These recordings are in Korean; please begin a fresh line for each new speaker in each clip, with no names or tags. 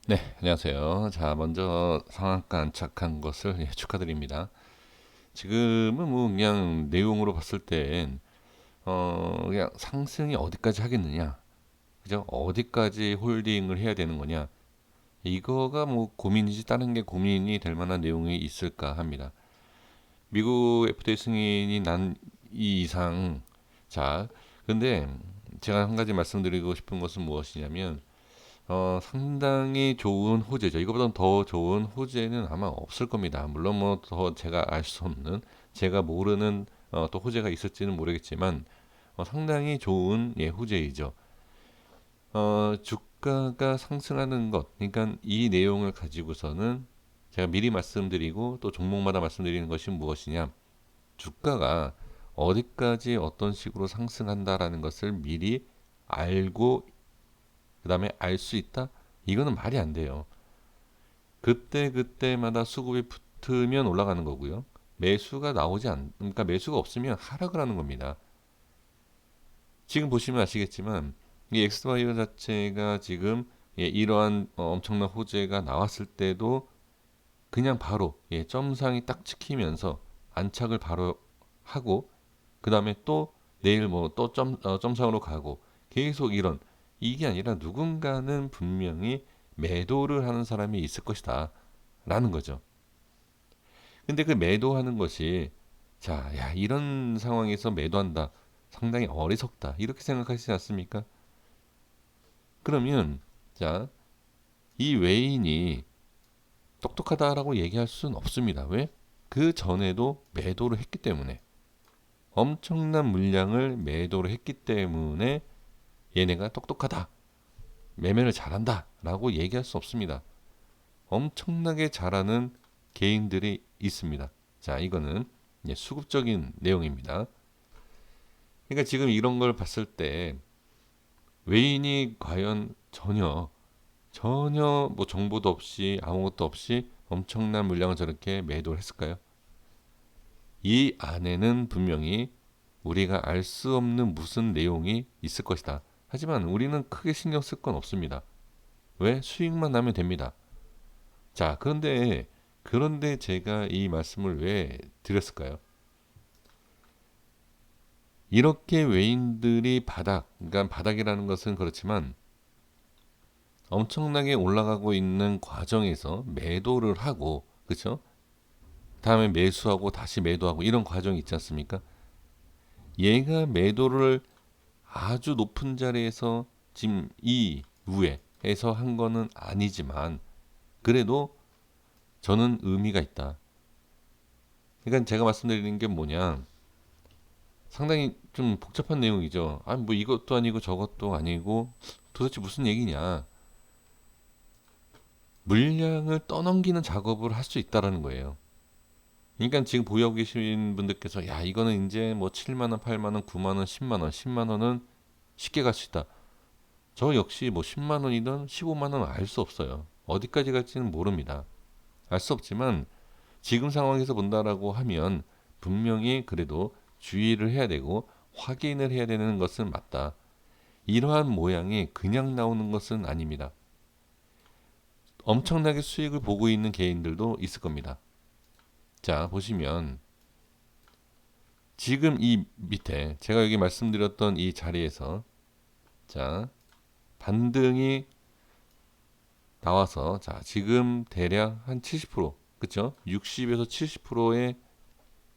네, 안녕하세요. 자, 먼저 상한가 안착한 것을 축하드립니다. 지금은 뭐 그냥 내용으로 봤을 땐 그냥 상승이 어디까지 하겠느냐, 그죠? 어디까지 홀딩을 해야 되는 거냐, 이거가 뭐 고민이지 다른 게 고민이 될 만한 내용이 있을까 합니다. 미국 FTA 승인이 난 이 이상, 자, 근데 제가 한 가지 말씀드리고 싶은 것은 무엇이냐면 상당히 좋은 호재죠. 이거보다 더 좋은 호재는 아마 없을 겁니다. 물론 뭐 더 제가 알 수 없는, 제가 모르는 또 호재가 있을지는 모르겠지만 상당히 좋은 호재이죠. 주가가 상승하는 것, 그러니까 이 내용을 가지고서는 제가 미리 말씀드리고 또 종목마다 말씀드리는 것이 무엇이냐? 주가가 어디까지 어떤 식으로 상승한다라는 것을 미리 알고 그 다음에 알 수 있다? 이거는 말이 안 돼요. 그때 그때마다 수급이 붙으면 올라가는 거고요. 매수가 나오지 않, 그러니까 매수가 없으면 하락을 하는 겁니다. 지금 보시면 아시겠지만 이 엑스바이오 자체가 지금 이러한 엄청난 호재가 나왔을 때도 그냥 바로 점상이 딱 찍히면서 안착을 바로 하고 그 다음에 또 내일 뭐 또 점상으로 가고 계속 이런 이게 아니라 누군가는 분명히 매도를 하는 사람이 있을 것이다 라는 거죠. 근데 그 매도하는 것이 자, 야, 이런 상황에서 매도한다. 상당히 어리석다. 이렇게 생각하시지 않습니까? 그러면 자, 이 외인이 똑똑하다라고 얘기할 수는 없습니다. 왜? 그 전에도 매도를 했기 때문에 엄청난 물량을 매도를 했기 때문에 얘네가 똑똑하다. 매매를 잘한다. 라고 얘기할 수 없습니다. 엄청나게 잘하는 개인들이 있습니다. 자, 이거는 수급적인 내용입니다. 그러니까 지금 이런 걸 봤을 때 외인이 과연 전혀 뭐 정보도 없이 아무것도 없이 엄청난 물량을 저렇게 매도를 했을까요? 이 안에는 분명히 우리가 알 수 없는 무슨 내용이 있을 것이다. 하지만 우리는 크게 신경 쓸 건 없습니다. 왜? 수익만 나면 됩니다. 자, 그런데 제가 이 말씀을 왜 드렸을까요? 이렇게 외인들이 그러니까 바닥이라는 것은 그렇지만 엄청나게 올라가고 있는 과정에서 매도를 하고, 그렇죠? 다음에 매수하고 다시 매도하고 이런 과정이 있지 않습니까? 얘가 매도를 아주 높은 자리에서 지금 이 위에서 한 거는 아니지만 그래도 저는 의미가 있다. 그러니까 제가 말씀드리는 게 뭐냐? 상당히 좀 복잡한 내용이죠. 아, 뭐 이것도 아니고 저것도 아니고 도대체 무슨 얘기냐? 물량을 떠넘기는 작업을 할 수 있다라는 거예요. 그러니까 지금 보유하고 계신 분들께서 야, 이거는 이제 뭐 7만 원, 8만 원, 9만 원, 10만 원, 10만 원은 쉽게 갈 수 있다. 저 역시 뭐 10만 원이든 15만 원은 알 수 없어요. 어디까지 갈지는 모릅니다. 알 수 없지만 지금 상황에서 본다라고 하면 분명히 그래도 주의를 해야 되고 확인을 해야 되는 것은 맞다. 이러한 모양이 그냥 나오는 것은 아닙니다. 엄청나게 수익을 보고 있는 개인들도 있을 겁니다. 자, 보시면 지금 이 밑에 제가 여기 말씀드렸던 이 자리에서 자, 반등이 나와서 자, 지금 대략 한 70%, 그쵸? 60에서 70%의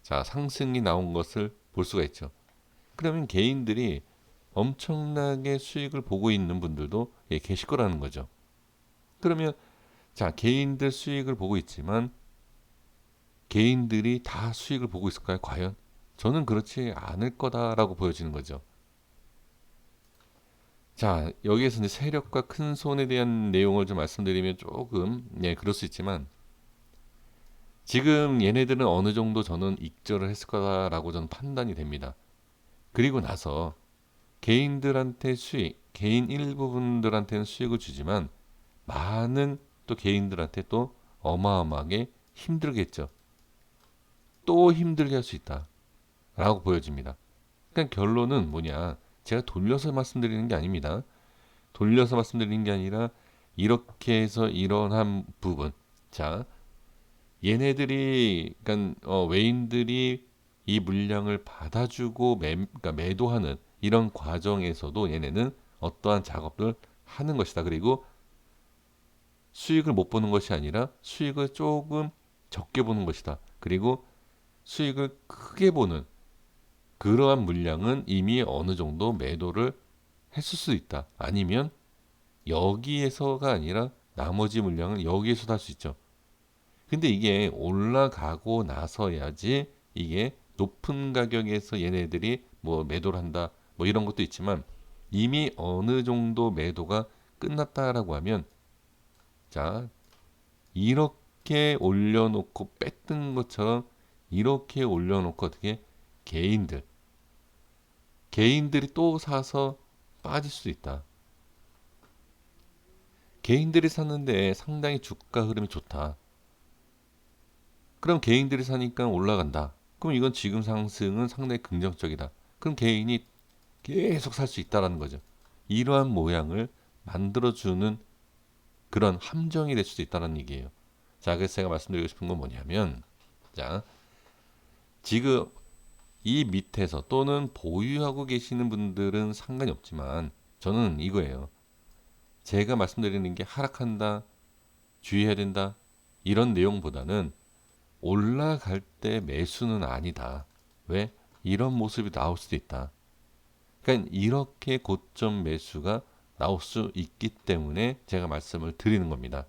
자, 상승이 나온 것을 볼 수가 있죠. 그러면 개인들이 엄청나게 수익을 보고 있는 분들도 계실 거라는 거죠. 그러면 자, 개인들 수익을 보고 있지만 개인들이 다 수익을 보고 있을까요? 과연? 저는 그렇지 않을 거다라고 보여지는 거죠. 자, 여기에서 이제 세력과 큰 손에 대한 내용을 좀 말씀드리면 조금, 그럴 수 있지만, 지금 얘네들은 어느 정도 저는 익절을 했을 거다라고 저는 판단이 됩니다. 그리고 나서 개인들한테 수익, 개인 일부분들한테는 수익을 주지만, 많은 또 개인들한테 또 어마어마하게 힘들겠죠. 또 힘들게 할 수 있다. 라고 보여집니다. 그러니까 결론은 뭐냐. 제가 돌려서 말씀드리는 게 아닙니다. 돌려서 말씀드리는 게 아니라 이렇게 해서 일어난 부분. 자, 얘네들이 그러니까 외인들이 이 물량을 받아주고 그러니까 매도하는 이런 과정에서도 얘네는 어떠한 작업을 하는 것이다. 그리고 수익을 못 보는 것이 아니라 수익을 조금 적게 보는 것이다. 그리고 수익을 크게 보는 그러한 물량은 이미 어느 정도 매도를 했을 수 있다. 아니면 여기에서가 아니라 나머지 물량은 여기에서도 할 수 있죠. 근데 이게 올라가고 나서야지 이게 높은 가격에서 얘네들이 뭐 매도를 한다 뭐 이런 것도 있지만 이미 어느 정도 매도가 끝났다라고 하면 자 이렇게 올려놓고 뺐던 것처럼 이렇게 올려놓고 어떻게 개인들 개인들이 또 사서 빠질 수 있다. 개인들이 샀는데 상당히 주가 흐름이 좋다. 그럼 개인들이 사니까 올라간다. 그럼 이건 지금 상승은 상당히 긍정적이다. 그럼 개인이 계속 살 수 있다라는 거죠. 이러한 모양을 만들어주는 그런 함정이 될 수도 있다는 얘기예요. 자, 그래서 제가 말씀드리고 싶은 건 뭐냐면, 자, 지금 이 밑에서 또는 보유하고 계시는 분들은 상관이 없지만 저는 이거예요. 제가 말씀드리는 게 하락한다, 주의해야 된다 이런 내용보다는 올라갈 때 매수는 아니다. 왜? 이런 모습이 나올 수도 있다. 그러니까 이렇게 고점 매수가 나올 수 있기 때문에 제가 말씀을 드리는 겁니다.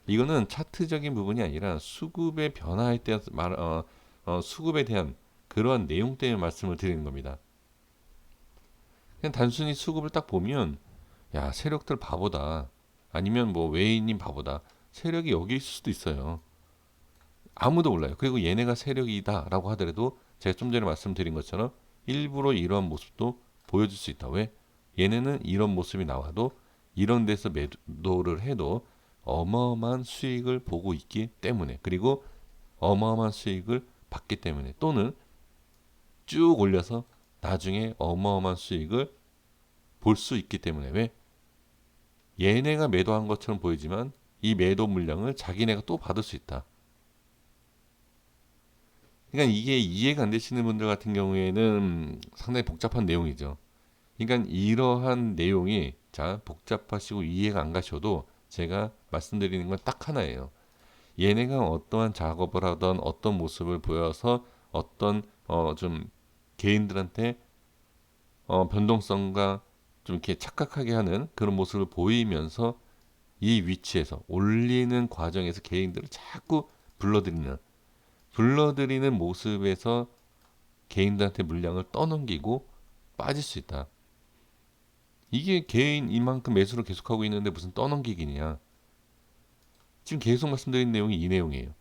이거는 차트적인 부분이 아니라 수급의 변화에 대한 수급에 대한 그러한 내용 때문에 말씀을 드리는 겁니다. 그냥 단순히 수급을 딱 보면 야 세력들 바보다 아니면 뭐 외인님 바보다 세력이 여기 있을 수도 있어요. 아무도 몰라요. 그리고 얘네가 세력이다라고 하더라도 제가 좀 전에 말씀드린 것처럼 일부러 이러한 모습도 보여줄 수 있다. 왜? 얘네는 이런 모습이 나와도 이런 데서 매도를 해도 어마어마한 수익을 보고 있기 때문에 그리고 어마어마한 수익을 받기 때문에 또는 쭉 올려서 나중에 어마어마한 수익을 볼 수 있기 때문에 왜? 얘네가 매도한 것처럼 보이지만 이 매도 물량을 자기네가 또 받을 수 있다. 그러니까 이게 이해가 안 되시는 분들 같은 경우에는 상당히 복잡한 내용이죠. 그러니까 이러한 내용이 자 복잡하시고 이해가 안 가셔도 제가 말씀드리는 건 딱 하나예요. 얘네가 어떠한 작업을 하던 어떤 모습을 보여서 어떤 좀 개인들한테 변동성과 좀 이렇게 착각하게 하는 그런 모습을 보이면서 이 위치에서 올리는 과정에서 개인들을 자꾸 불러들이는 모습에서 개인들한테 물량을 떠넘기고 빠질 수 있다. 이게 개인 이만큼 매수를 계속하고 있는데 무슨 떠넘기기냐. 지금 계속 말씀드린 내용이 이 내용이에요.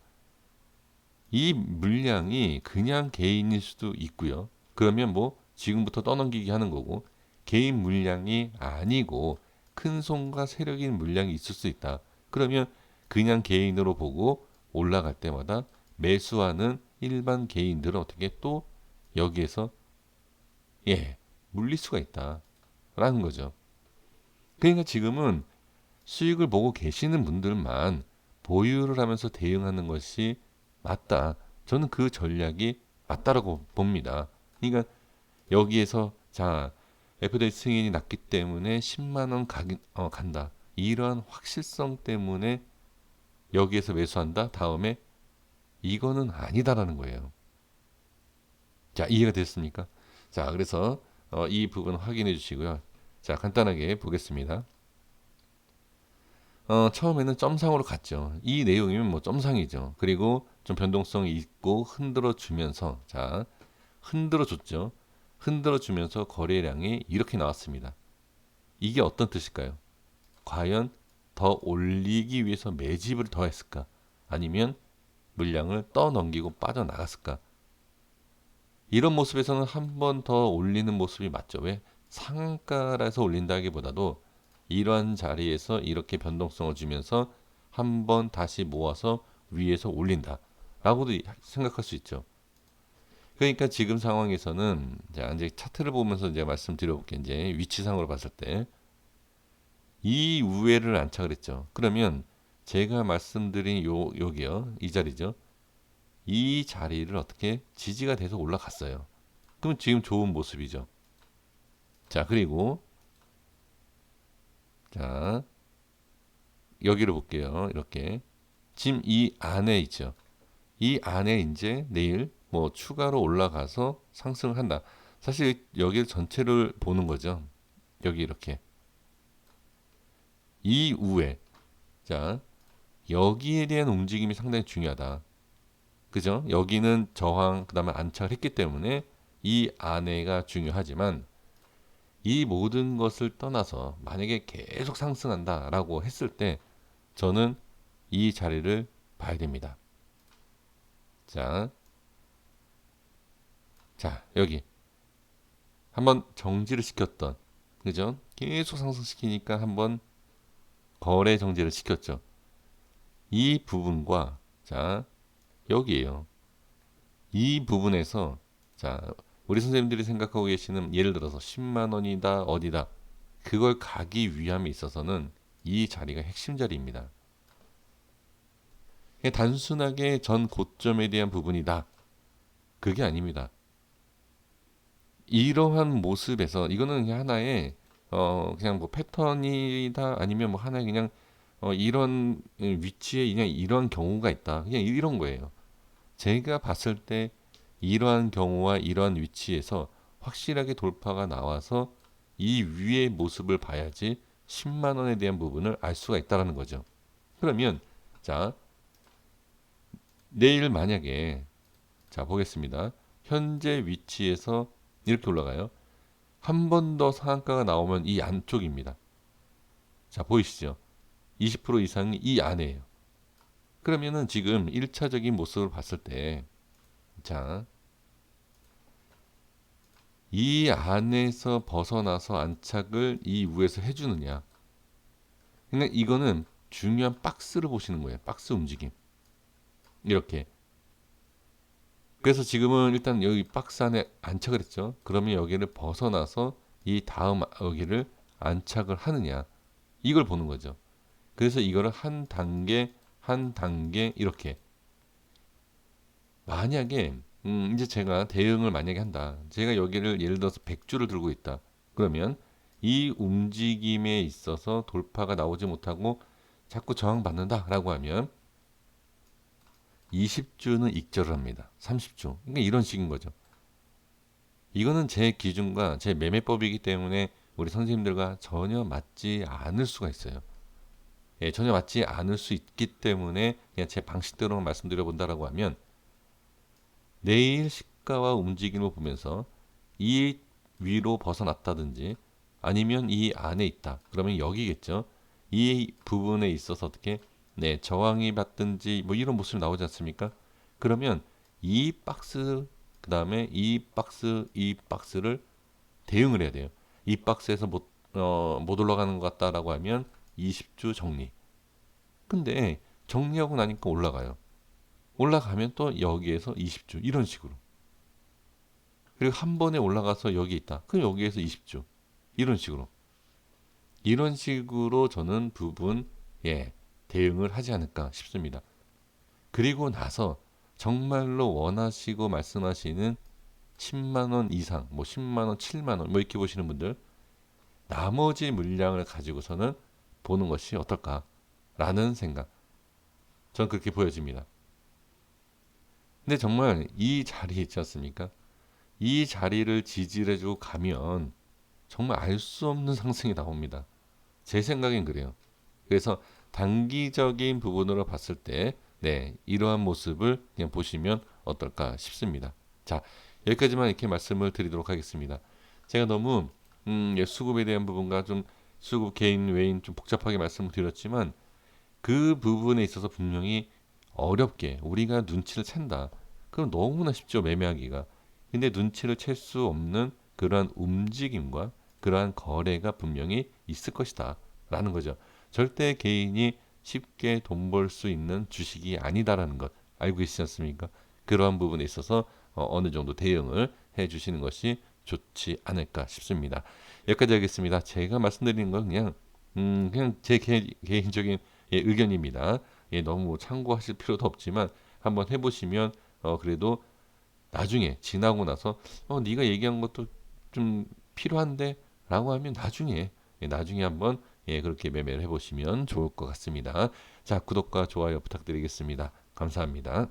이 물량이 그냥 개인일 수도 있고요. 그러면 뭐 지금부터 떠넘기기 하는 거고 개인 물량이 아니고 큰 손과 세력인 물량이 있을 수 있다. 그러면 그냥 개인으로 보고 올라갈 때마다 매수하는 일반 개인들은 어떻게 또 여기에서 물릴 수가 있다라는 거죠. 그러니까 지금은 수익을 보고 계시는 분들만 보유를 하면서 대응하는 것이 맞다. 저는 그 전략이 맞다라고 봅니다. 그러니까 여기에서 자 FD 승인이 났기 때문에 10만 원 간다. 이러한 확실성 때문에 여기에서 매수한다. 다음에 이거는 아니다라는 거예요. 자 이해가 됐습니까? 자 그래서 이 부분 확인해 주시고요. 자 간단하게 보겠습니다. 처음에는 점상으로 갔죠. 이 내용이면 뭐 점상이죠. 그리고 좀 변동성이 있고 흔들어 주면서 자 흔들어 줬죠. 흔들어 주면서 거래량이 이렇게 나왔습니다. 이게 어떤 뜻일까요? 과연 더 올리기 위해서 매집을 더 했을까? 아니면 물량을 떠넘기고 빠져나갔을까? 이런 모습에서는 한 번 더 올리는 모습이 맞죠. 왜? 상한가라서 올린다기보다도 이러한 자리에서 이렇게 변동성을 주면서 한 번 다시 모아서 위에서 올린다. 라고도 생각할 수 있죠. 그러니까 지금 상황에서는 자, 이제 차트를 보면서 이제 말씀드려 볼게요. 이제 위치상으로 봤을 때 이 우회를 안착을 했죠. 그러면 제가 말씀드린 여기요. 이 자리죠. 이 자리를 어떻게 지지가 돼서 올라갔어요. 그럼 지금 좋은 모습이죠. 자, 그리고 자, 여기를 볼게요. 이렇게. 지금 이 안에 있죠. 이 안에 이제 내일 뭐 추가로 올라가서 상승을 한다. 사실 여기 전체를 보는 거죠. 여기 이렇게. 이후에 자, 여기에 대한 움직임이 상당히 중요하다. 그죠? 여기는 저항, 그 다음에 안착을 했기 때문에 이 안에가 중요하지만 이 모든 것을 떠나서 만약에 계속 상승한다라고 했을 때 저는 이 자리를 봐야 됩니다. 자, 자, 여기 한번 정지를 시켰던, 그죠? 계속 상승시키니까 한번 거래 정지를 시켰죠. 이 부분과 자, 여기에요. 이 부분에서 자, 우리 선생님들이 생각하고 계시는 예를 들어서 10만 원이다 어디다 그걸 가기 위함에 있어서는 이 자리가 핵심 자리입니다. 그냥 단순하게 전 고점에 대한 부분이다. 그게 아닙니다. 이러한 모습에서 이거는 그냥 하나의 그냥 뭐 패턴이다 아니면 뭐 하나의 그냥 이런 위치에 그냥 이런 경우가 있다. 그냥 이런 거예요. 제가 봤을 때 이러한 경우와 이러한 위치에서 확실하게 돌파가 나와서 이 위의 모습을 봐야지 10만 원에 대한 부분을 알 수가 있다라는 거죠. 그러면 자, 내일 만약에 자, 보겠습니다. 현재 위치에서 이렇게 올라가요. 한 번 더 상한가가 나오면 이 안쪽입니다. 자, 보이시죠? 20% 이상이 이 안에요. 그러면은 지금 1차적인 모습을 봤을 때 자, 이 안에서 벗어나서 안착을 이 위에서 해주느냐. 그러니까 이거는 중요한 박스를 보시는 거예요. 박스 움직임. 이렇게. 그래서 지금은 일단 여기 박스 안에 안착을 했죠. 그러면 여기를 벗어나서 이 다음 여기를 안착을 하느냐. 이걸 보는 거죠. 그래서 이거를 한 단계 한 단계 이렇게. 만약에 이제 제가 대응을 만약에 한다. 제가 여기를 예를 들어서 100주를 들고 있다. 그러면 이 움직임에 있어서 돌파가 나오지 못하고 자꾸 저항받는다라고 하면 20주는 익절을 합니다. 30주. 그러니까 이런 식인 거죠. 이거는 제 기준과 제 매매법이기 때문에 우리 선생님들과 전혀 맞지 않을 수가 있어요. 예, 전혀 맞지 않을 수 있기 때문에 그냥 제 방식대로 말씀드려 본다라고 하면 내일 시가와 움직임을 보면서 이 위로 벗어났다든지 아니면 이 안에 있다. 그러면 여기겠죠. 이 부분에 있어서 어떻게 네, 저항이 받든지 뭐 이런 모습이 나오지 않습니까? 그러면 이 박스 그다음에 이 박스를 대응을 해야 돼요. 이 박스에서 못 올라가는 것 같다라고 하면 20주 정리. 근데 정리하고 나니까 올라가요. 올라가면 또 여기에서 20주 이런 식으로. 그리고 한 번에 올라가서 여기 있다. 그럼 여기에서 20주 이런 식으로. 이런 식으로 저는 부분 예, 대응을 하지 않을까 싶습니다. 그리고 나서 정말로 원하시고 말씀하시는 10만 원 이상, 뭐 10만 원, 7만 원, 뭐 이렇게 보시는 분들 나머지 물량을 가지고서는 보는 것이 어떨까라는 생각. 저는 그렇게 보여집니다. 근데 정말 이 자리에 있지 않습니까? 이 자리를 지지를 해주고 가면 정말 알 수 없는 상승이 나옵니다. 제 생각엔 그래요. 그래서 단기적인 부분으로 봤을 때, 네, 이러한 모습을 그냥 보시면 어떨까 싶습니다. 자, 여기까지만 이렇게 말씀을 드리도록 하겠습니다. 제가 너무 예, 수급에 대한 부분과 좀 수급 개인 외인 좀 복잡하게 말씀을 드렸지만 그 부분에 있어서 분명히 어렵게 우리가 눈치를 챈다. 그럼 너무나 쉽죠 매매하기가. 근데 눈치를 챌 수 없는 그러한 움직임과 그러한 거래가 분명히 있을 것이다. 라는 거죠. 절대 개인이 쉽게 돈 벌 수 있는 주식이 아니다라는 것 알고 계시지 않습니까? 그러한 부분에 있어서 어느 정도 대응을 해 주시는 것이 좋지 않을까 싶습니다. 여기까지 하겠습니다. 제가 말씀드리는 건 그냥 그냥 제 개인적인 예, 의견입니다. 예, 너무 참고하실 필요도 없지만 한번 해보시면 그래도 나중에 지나고 나서 네가 얘기한 것도 좀 필요한데라고 하면 나중에 예, 나중에 한번 예, 그렇게 매매를 해보시면 좋을 것 같습니다. 자, 구독과 좋아요 부탁드리겠습니다. 감사합니다.